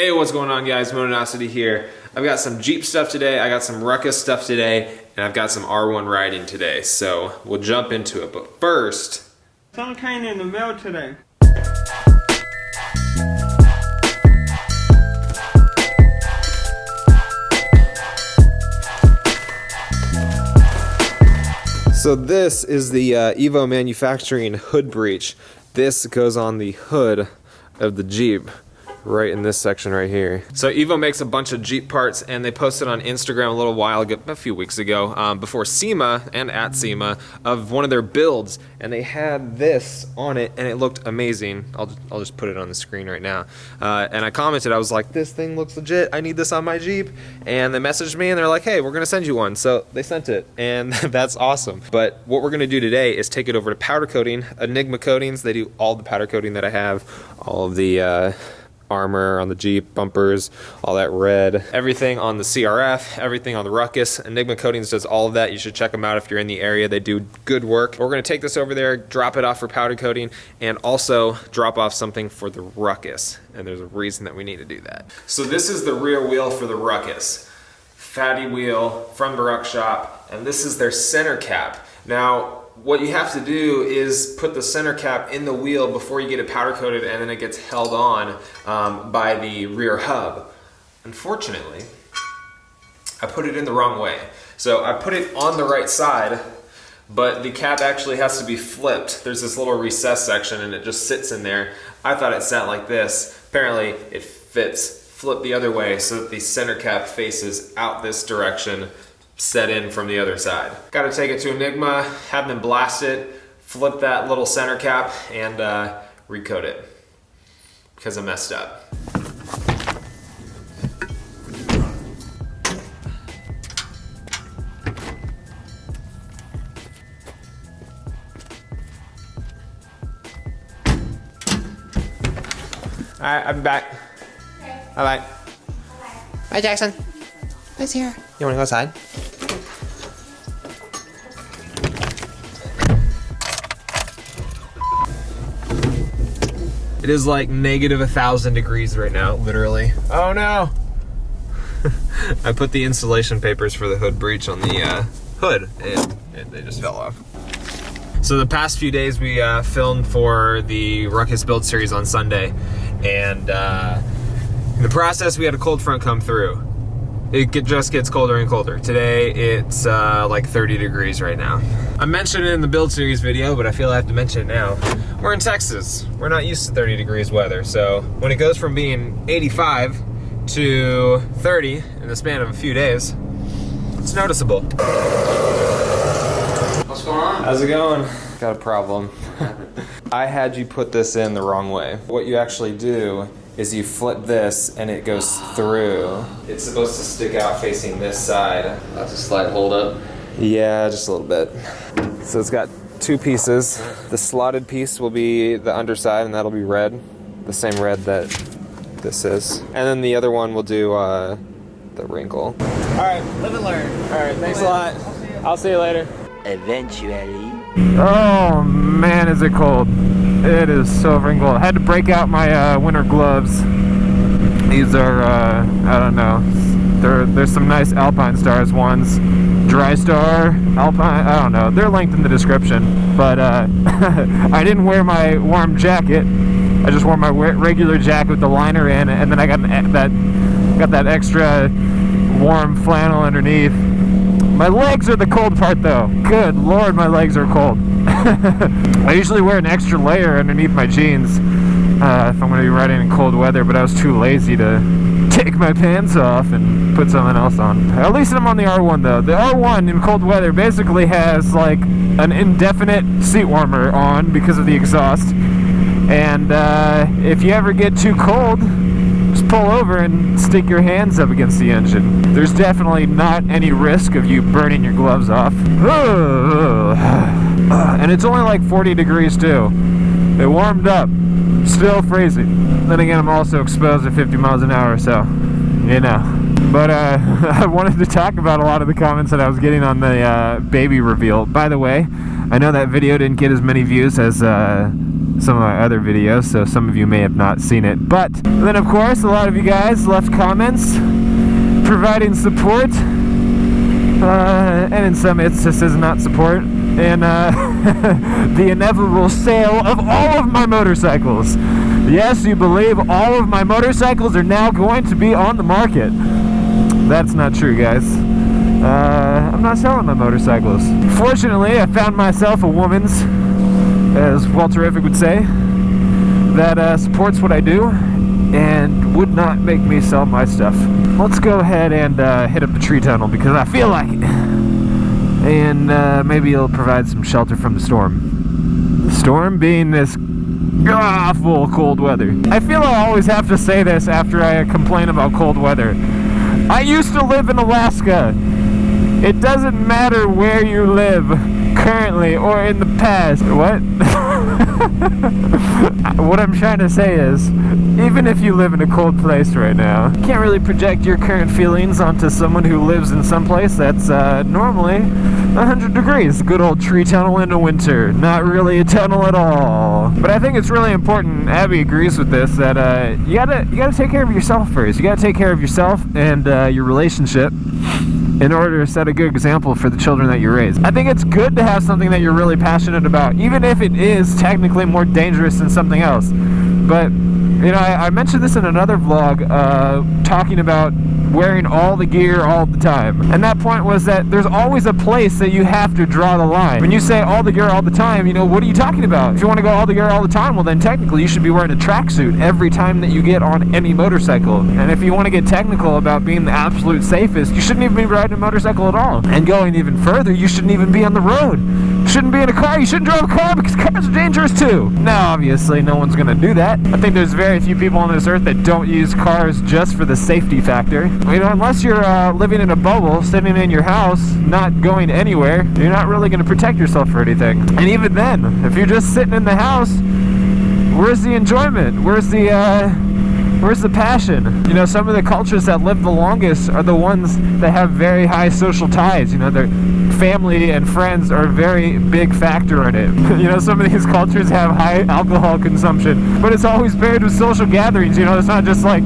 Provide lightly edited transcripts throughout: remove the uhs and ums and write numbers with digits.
Hey, what's going on, guys? Motonosity here. I've got some Jeep stuff today, I got some Ruckus stuff today, and I've got some R1 riding today, so we'll jump into it. But first, something came in the mail today. so this is the Evo Manufacturing hood breech. This goes on the hood of the Jeep, right in this section right here. So Evo makes a bunch of Jeep parts, and they posted on Instagram a little while ago, a few weeks ago, before SEMA and at SEMA, of one of their builds, and they had this on it, and it looked amazing. I'll just put it on the screen right now. And I commented, I was like, this thing looks legit, I need this on my Jeep. And they messaged me and they're like, hey, we're gonna send you one. So they sent it, and that's awesome. But what we're gonna do today is take it over to powder coating, Enigma Coatings. They do all the powder coating that I have, all of the armor on the Jeep, bumpers, all that red, everything on the CRF, everything on the Ruckus. Enigma Coatings does all of that. You should check them out if you're in the area. They do good work. We're gonna take this over there, drop it off for powder coating, and also drop off something for the Ruckus. And there's a reason that we need to do that. So this is the rear wheel for the Ruckus. Fatty wheel from the Ruck Shop, and this is their center cap. Now, what you have to do is put the center cap in the wheel before you get it powder coated, and then it gets held on by the rear hub. Unfortunately, I put it in the wrong way. So I put it on the right side, but the cap actually has to be flipped. There's this little recess section and it just sits in there. I thought it sat like this. Apparently it fits flip the other way so that the center cap faces out this direction, set in from the other side. Got to take it to Enigma, have them blast it, flip that little center cap, and recoat it because I messed up. All right, I'll be back. Okay. Bye-bye. Bye, Jackson. Who's here? You want to go outside? It is like negative 1,000 degrees right now, literally. Oh no! I put the insulation papers for the hood breech on the hood, and they just fell off. So the past few days we filmed for the Ruckus Build Series on Sunday, and in the process we had a cold front come through. It just gets colder and colder. Today it's like 30 degrees right now. I mentioned it in the Build Series video, but I feel I have to mention it now. We're in Texas. We're not used to 30 degrees weather, so when it goes from being 85 to 30 in the span of a few days, it's noticeable. What's going on? How's it going? Got a problem. I had you put this in the wrong way. What you actually do is you flip this and it goes through. It's supposed to stick out facing this side. That's a slight hold up. Yeah, just a little bit. So it's got two pieces. The slotted piece will be the underside, and that'll be red, the same red that this is. And then the other one will do the wrinkle. All right, live and learn. All right, thanks a lot. I'll see you later. Eventually. Oh man, is it cold. It is so freaking cold. I had to break out my winter gloves. These are, I don't know. There's some nice Alpine Stars ones. Dry Star, Alpine, I don't know. They're linked in the description. But I didn't wear my warm jacket. I just wore my regular jacket with the liner in, and then I got that extra warm flannel underneath. My legs are the cold part though. Good Lord, my legs are cold. I usually wear an extra layer underneath my jeans if I'm going to be riding in cold weather, but I was too lazy to take my pants off and put something else on. At least I'm on the R1 though. The R1 in cold weather basically has like an indefinite seat warmer on because of the exhaust. And if you ever get too cold, just pull over and stick your hands up against the engine. There's definitely not any risk of you burning your gloves off. And it's only like 40 degrees too. It warmed up. Still freezing. Then again, I'm also exposed at 50 miles an hour, so, you know. But I wanted to talk about a lot of the comments that I was getting on the baby reveal. By the way, I know that video didn't get as many views as some of my other videos, so some of you may have not seen it. But then, of course, a lot of you guys left comments providing support, and in some instances not support, and the inevitable sale of all of my motorcycles. Yes, you believe all of my motorcycles are now going to be on the market. That's not true, guys. I'm not selling my motorcycles. Fortunately, I found myself a woman's, as Walter Riffick would say, that supports what I do and would not make me sell my stuff. Let's go ahead and hit up a tree tunnel because I feel like it. And maybe it'll provide some shelter from the storm. The storm being this awful cold weather. I feel I always have to say this after I complain about cold weather. I used to live in Alaska. It doesn't matter where you live, currently or in the past. What? What I'm trying to say is, even if you live in a cold place right now, you can't really project your current feelings onto someone who lives in some place that's normally 100 degrees. Good old tree tunnel in the winter. Not really a tunnel at all. But I think it's really important, Abby agrees with this, that you gotta take care of yourself first. You gotta take care of yourself and your relationship in order to set a good example for the children that you raise. I think it's good to have something that you're really passionate about, even if it is technically more dangerous than something else. But, you know, I mentioned this in another vlog, talking about wearing all the gear all the time. And that point was that there's always a place that you have to draw the line. When you say all the gear all the time, you know, what are you talking about? If you want to go all the gear all the time, well then technically you should be wearing a tracksuit every time that you get on any motorcycle. And if you want to get technical about being the absolute safest, you shouldn't even be riding a motorcycle at all. And going even further, you shouldn't even be on the road. You shouldn't be in a car. You shouldn't drive a car because cars are dangerous too. Now, obviously, no one's going to do that. I think there's very few people on this earth that don't use cars just for the safety factor. You know, unless you're living in a bubble, sitting in your house, not going anywhere, you're not really going to protect yourself for anything. And even then, if you're just sitting in the house, where's the enjoyment? Where's the passion? You know, some of the cultures that live the longest are the ones that have very high social ties. You know, their family and friends are a very big factor in it. You know, some of these cultures have high alcohol consumption, but it's always paired with social gatherings. You know, it's not just like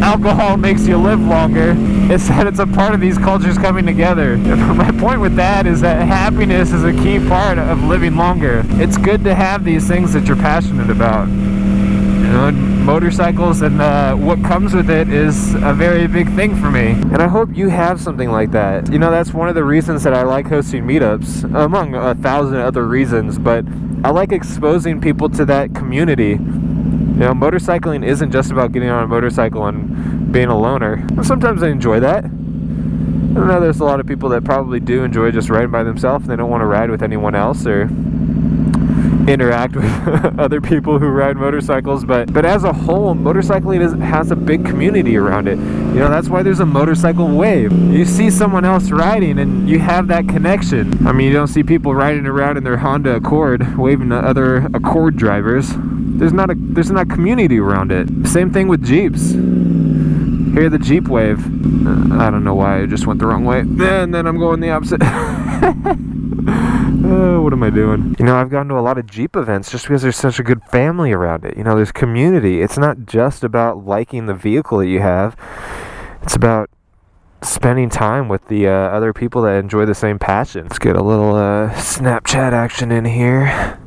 alcohol makes you live longer. It's that it's a part of these cultures coming together. And my point with that is that happiness is a key part of living longer. It's good to have these things that you're passionate about. You know, motorcycles and what comes with it is a very big thing for me. And I hope you have something like that. You know, that's one of the reasons that I like hosting meetups, among 1,000 other reasons, but I like exposing people to that community. You know, motorcycling isn't just about getting on a motorcycle and being a loner. And sometimes I enjoy that. I know there's a lot of people that probably do enjoy just riding by themselves. They don't want to ride with anyone else or interact with other people who ride motorcycles, but as a whole, motorcycling has a big community around it. You know, that's why there's a motorcycle wave. You see someone else riding and you have that connection. I mean, you don't see people riding around in their Honda Accord waving to other Accord drivers. There's not a community around it. Same thing with Jeeps. Hear the Jeep wave. I don't know why I just went the wrong way. And then I'm going the opposite. What am I doing? You know, I've gone to a lot of Jeep events just because there's such a good family around it. You know, there's community. It's not just about liking the vehicle that you have. It's about spending time with the other people that enjoy the same passion. Let's get a little Snapchat action in here.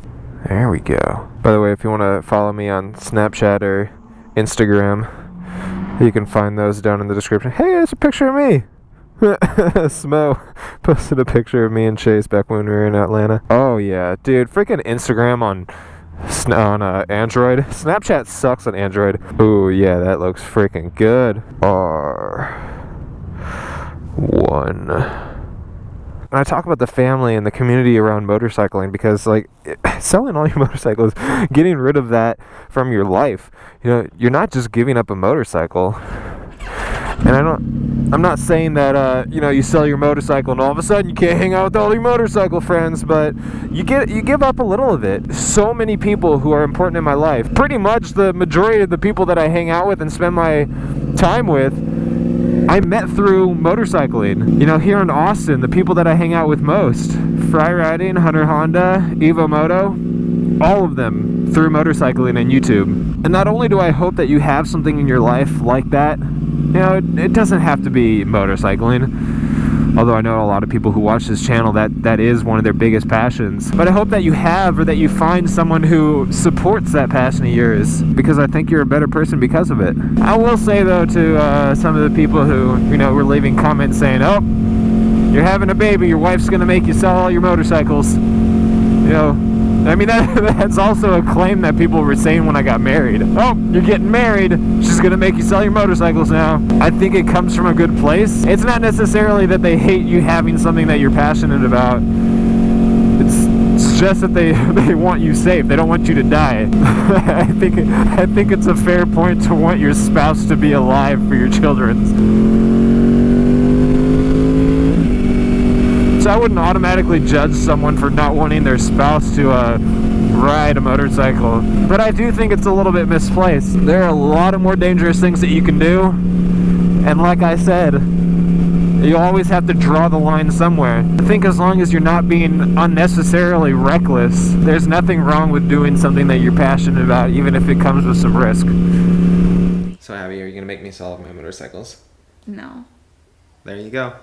There we go. By the way, if you want to follow me on Snapchat or Instagram, you can find those down in the description. Hey, there's a picture of me. Smo posted a picture of me and Chase back when we were in Atlanta. Oh yeah, dude, freaking Instagram on Android. Snapchat sucks on Android. Ooh yeah, that looks freaking good. R1. And I talk about the family and the community around motorcycling because, like, selling all your motorcycles, getting rid of that from your life. You know, you're not just giving up a motorcycle. And I'm not saying that, you know, you sell your motorcycle and all of a sudden you can't hang out with all your motorcycle friends, but you give up a little of it. So many people who are important in my life, pretty much the majority of the people that I hang out with and spend my time with, I met through motorcycling. You know, here in Austin, the people that I hang out with most, Fry Riding, Hunter Honda, Evo Moto, all of them through motorcycling and YouTube. And not only do I hope that you have something in your life like that, you know, it doesn't have to be motorcycling, although I know a lot of people who watch this channel that is one of their biggest passions. But I hope that you have, or that you find someone who supports that passion of yours, because I think you're a better person because of it. I will say though to some of the people who, you know, were leaving comments saying, oh, you're having a baby, your wife's gonna make you sell all your motorcycles. You know, I mean, that's also a claim that people were saying when I got married. Oh, you're getting married, she's gonna make you sell your motorcycles now. I think it comes from a good place. It's not necessarily that they hate you having something that you're passionate about. It's just that they want you safe. They don't want you to die. I think it's a fair point to want your spouse to be alive for your children. So I wouldn't automatically judge someone for not wanting their spouse to ride a motorcycle, but I do think it's a little bit misplaced. There are a lot of more dangerous things that you can do, and like I said, you always have to draw the line somewhere. I think as long as you're not being unnecessarily reckless, there's nothing wrong with doing something that you're passionate about, even if it comes with some risk. So Abby, are you gonna make me sell my motorcycles? No. There you go.